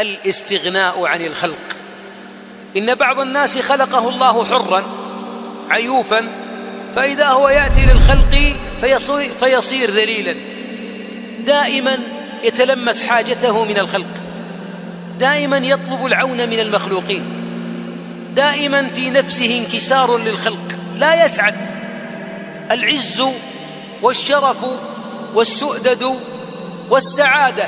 الاستغناء عن الخلق. إن بعض الناس خلقه الله حرا عيوفا، فإذا هو يأتي للخلق فيصير ذليلا، دائما يتلمس حاجته من الخلق، دائما يطلب العون من المخلوقين، دائما في نفسه انكسار للخلق، لا يسعد. العز والشرف والسؤدد والسعادة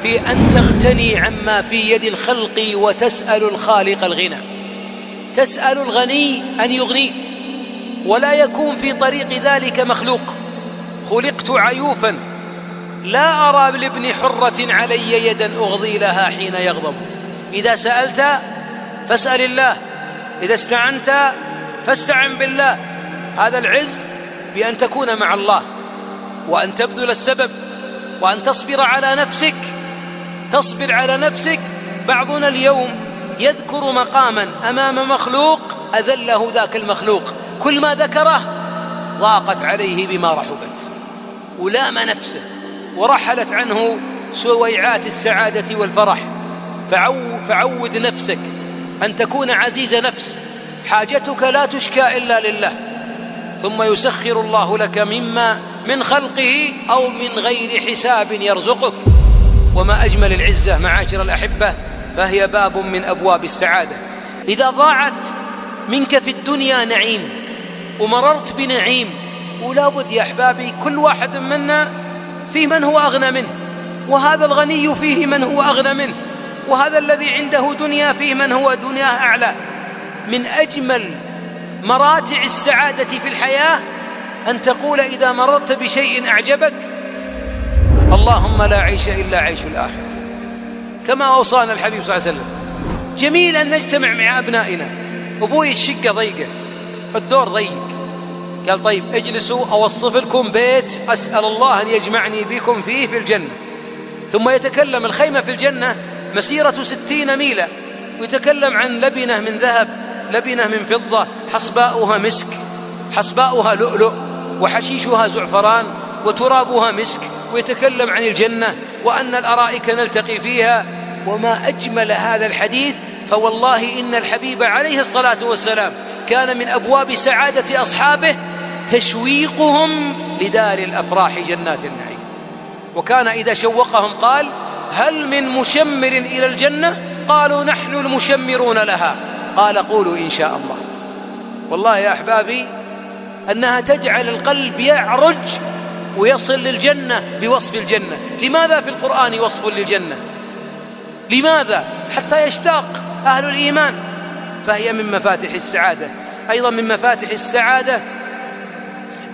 في أن تغتني عما في يد الخلق وتسأل الخالق الغنى، تسأل الغني أن يغنيك، ولا يكون في طريق ذلك مخلوق. خلقت عيوفا لا أرى لابن حرة علي يدا أغضي لها حين يغضب. إذا سألت فاسأل الله، إذا استعنت فاستعن بالله. هذا العز بأن تكون مع الله، وأن تبذل السبب، وأن تصبر على نفسك، تصبر على نفسك. بعضنا اليوم يذكر مقاما أمام مخلوق أذله ذاك المخلوق، كل ما ذكره ضاقت عليه بما رحبت، ولام نفسه ورحلت عنه سويعات السعادة والفرح. فعود نفسك أن تكون عزيز نفس، حاجتك لا تشكى إلا لله، ثم يسخر الله لك مما من خلقه أو من غير حساب يرزقك. وما أجمل العزة معاشر الأحبة، فهي باب من أبواب السعادة. إذا ضاعت منك في الدنيا نعيم ومررت بنعيم، ولا بد يا أحبابي كل واحد منا فيه من هو أغنى منه، وهذا الغني فيه من هو أغنى منه، وهذا الذي عنده دنيا فيه من هو دنياه أعلى. من أجمل مراتع السعادة في الحياة أن تقول إذا مررت بشيء أعجبك: اللهم لا عيش إلا عيش الآخرة، كما أوصانا الحبيب صلى الله عليه وسلم. جميل أن نجتمع مع أبنائنا. أبوي الشقة ضيقة، الدور ضيق، قال طيب اجلسوا أوصف لكم بيت أسأل الله أن يجمعني بكم فيه في الجنة. ثم يتكلم الخيمة في الجنة مسيرة 60 ميلا، ويتكلم عن لبنة من ذهب، لبنة من فضة، حصباؤها مسك، حصباؤها لؤلؤ، وحشيشها زعفران، وترابها مسك. ويتكلم عن الجنة وأن الأرائك نلتقي فيها. وما أجمل هذا الحديث. فوالله إن الحبيب عليه الصلاة والسلام كان من أبواب سعادة أصحابه تشويقهم لدار الأفراح جنات النعيم. وكان إذا شوقهم قال: هل من مشمر إلى الجنة؟ قالوا: نحن المشمرون لها. قال: قولوا إن شاء الله. والله يا أحبابي أنها تجعل القلب يعرج ويصل للجنة بوصف الجنة. لماذا في القرآن وصف للجنة؟ لماذا؟ حتى يشتاق أهل الإيمان. فهي من مفاتح السعادة. أيضا من مفاتح السعادة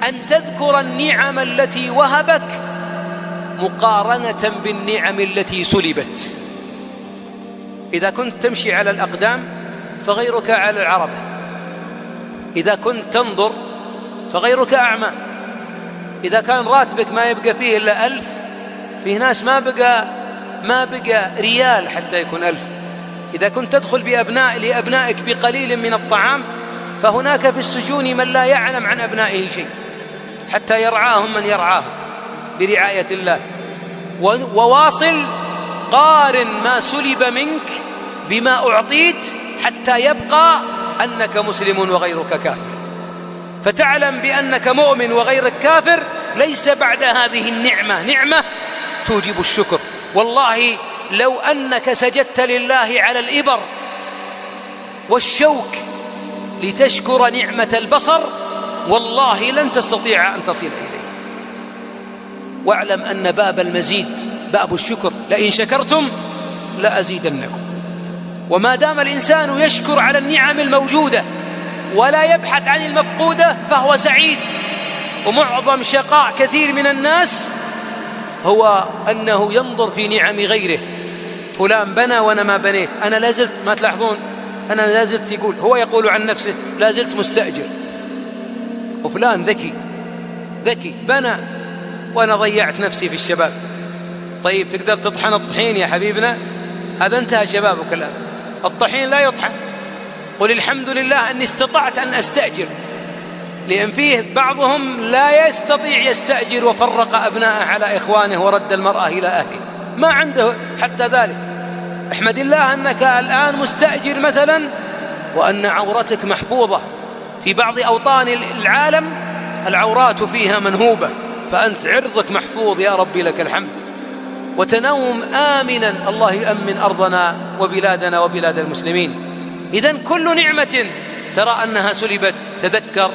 أن تذكر النعم التي وهبك مقارنة بالنعم التي سلبت. إذا كنت تمشي على الأقدام فغيرك على العربة، إذا كنت تنظر فغيرك أعمى، إذا كان راتبك ما يبقى فيه إلا 1000، فيه ناس ما بقى ريال حتى يكون 1000. إذا كنت تدخل لأبنائك بقليل من الطعام، فهناك في السجون من لا يعلم عن أبنائه شيء حتى يرعاهم من يرعاهم برعاية الله. وواصل قارن ما سلب منك بما أعطيت حتى يبقى أنك مسلم وغيرك كافر، فتعلم بأنك مؤمن وغيرك كافر. ليس بعد هذه النعمة نعمة توجب الشكر. والله لو أنك سجدت لله على الإبر والشوك لتشكر نعمة البصر، والله لن تستطيع أن تصل إليه. واعلم أن باب المزيد باب الشكر، لئن شكرتم لأزيدنكم. وما دام الإنسان يشكر على النعم الموجودة ولا يبحث عن المفقودة فهو سعيد. ومعظم شقاء كثير من الناس هو أنه ينظر في نعم غيره. فلان بنى وأنا ما بنيت، أنا لازلت، ما تلاحظون، أنا لازلت، هو يقول عن نفسه لازلت مستأجر. وفلان ذكي بنى وأنا ضيعت نفسي في الشباب. طيب تقدر تطحن الطحين يا حبيبنا؟ هذا انتهى شبابك الآن، الطحين لا يطحن. قل الحمد لله أني استطعت أن أستأجر، لأن فيه بعضهم لا يستطيع يستأجر وفرق أبناءه على إخوانه ورد المرأة إلى أهله، ما عنده حتى ذلك. احمد الله أنك الآن مستأجر مثلا وأن عورتك محفوظة. في بعض أوطان العالم العورات فيها منهوبة، فأنت عرضك محفوظ يا ربي لك الحمد، وتنوم آمنا. الله يؤمن أرضنا وبلادنا وبلاد المسلمين. إذن كل نعمة ترى أنها سلبت تذكر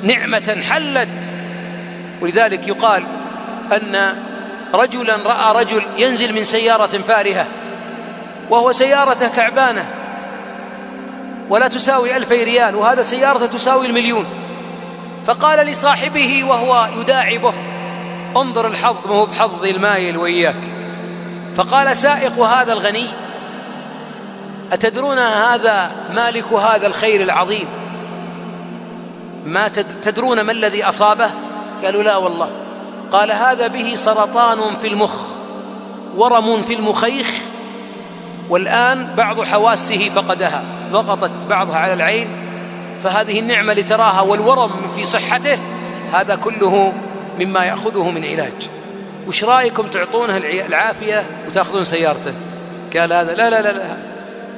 نعمة حلت. ولذلك يقال أن رجلا رأى رجل ينزل من سيارة فارهة وهو سيارته تعبانة ولا تساوي 2000 ريال، وهذا سيارته تساوي 1,000,000. فقال لصاحبه وهو يداعبه: انظر الحظ، ما هو بحظ المايل وإياك. فقال سائق هذا الغني: أتدرون هذا مالك هذا الخير العظيم ما تدرون ما الذي أصابه؟ قالوا: لا والله. قال: هذا به سرطان في المخ، ورم في المخيخ، والآن بعض حواسه فقدها، ضغطت بعضها على العين، فهذه النعمة لتراها والورم في صحته هذا كله مما يأخذه من علاج. وش رأيكم تعطونه العافية وتأخذون سيارته؟ قال هذا: لا لا لا لا،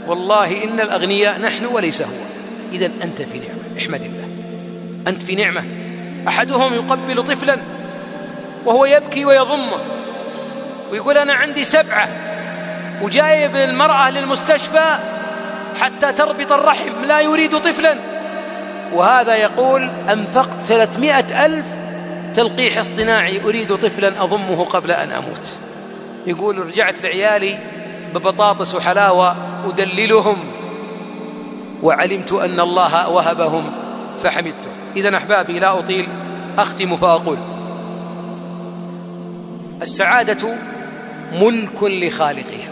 والله إن الأغنياء نحن وليس هو. إذن أنت في نعمة، احمد الله، أنت في نعمة. أحدهم يقبل طفلا وهو يبكي ويضمه ويقول: أنا عندي 7 وجايب المرأة للمستشفى حتى تربط الرحم، لا يريد طفلا. وهذا يقول: أنفقت 300,000 تلقيح اصطناعي أريد طفلا أضمه قبل أن أموت. يقول: رجعت لعيالي ببطاطس وحلاوة أدللهم وعلمت أن الله وهبهم فحمدته. إذن أحبابي لا أطيل، أختم فأقول: السعادة ملك لخالقها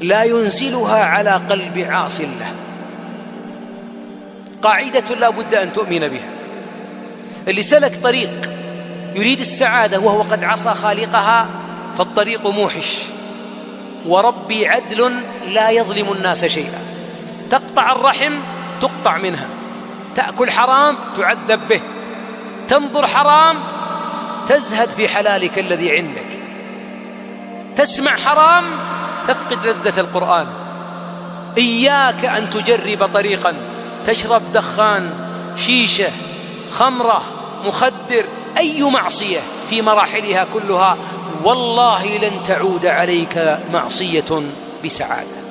لا ينزلها على قلب عاص له. قاعدة لا بد أن تؤمن بها. اللي سلك طريق يريد السعادة وهو قد عصى خالقها فالطريق موحش. وربي عدل لا يظلم الناس شيئا. تقطع الرحم تقطع منها، تأكل حرام تعذب به، تنظر حرام تزهد في حلالك الذي عندك، تسمع حرام تفقد لذة القرآن. إياك أن تجرب طريقا تشرب دخان، شيشة، خمرة، مخدر، أي معصية في مراحلها كلها، والله لن تعود عليك معصية بسعادة.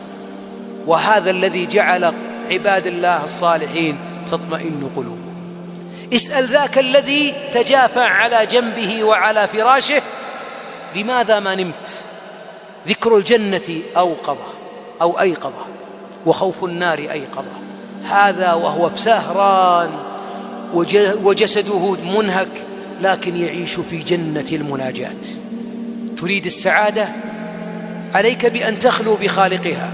وهذا الذي جعل عباد الله الصالحين تطمئن قلوبهم. اسأل ذاك الذي تجافى على جنبه وعلى فراشه: لماذا ما نمت؟ ذكر الجنة أوقظه أو أيقظه، وخوف النار أيقظه. هذا وهو بسهران وجسده منهك، لكن يعيش في جنة المناجاة. تريد السعادة؟ عليك بأن تخلو بخالقها،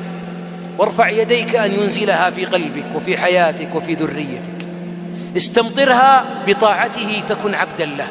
وارفع يديك أن ينزلها في قلبك وفي حياتك وفي ذريتك. استمطرها بطاعته فكن عبدا له.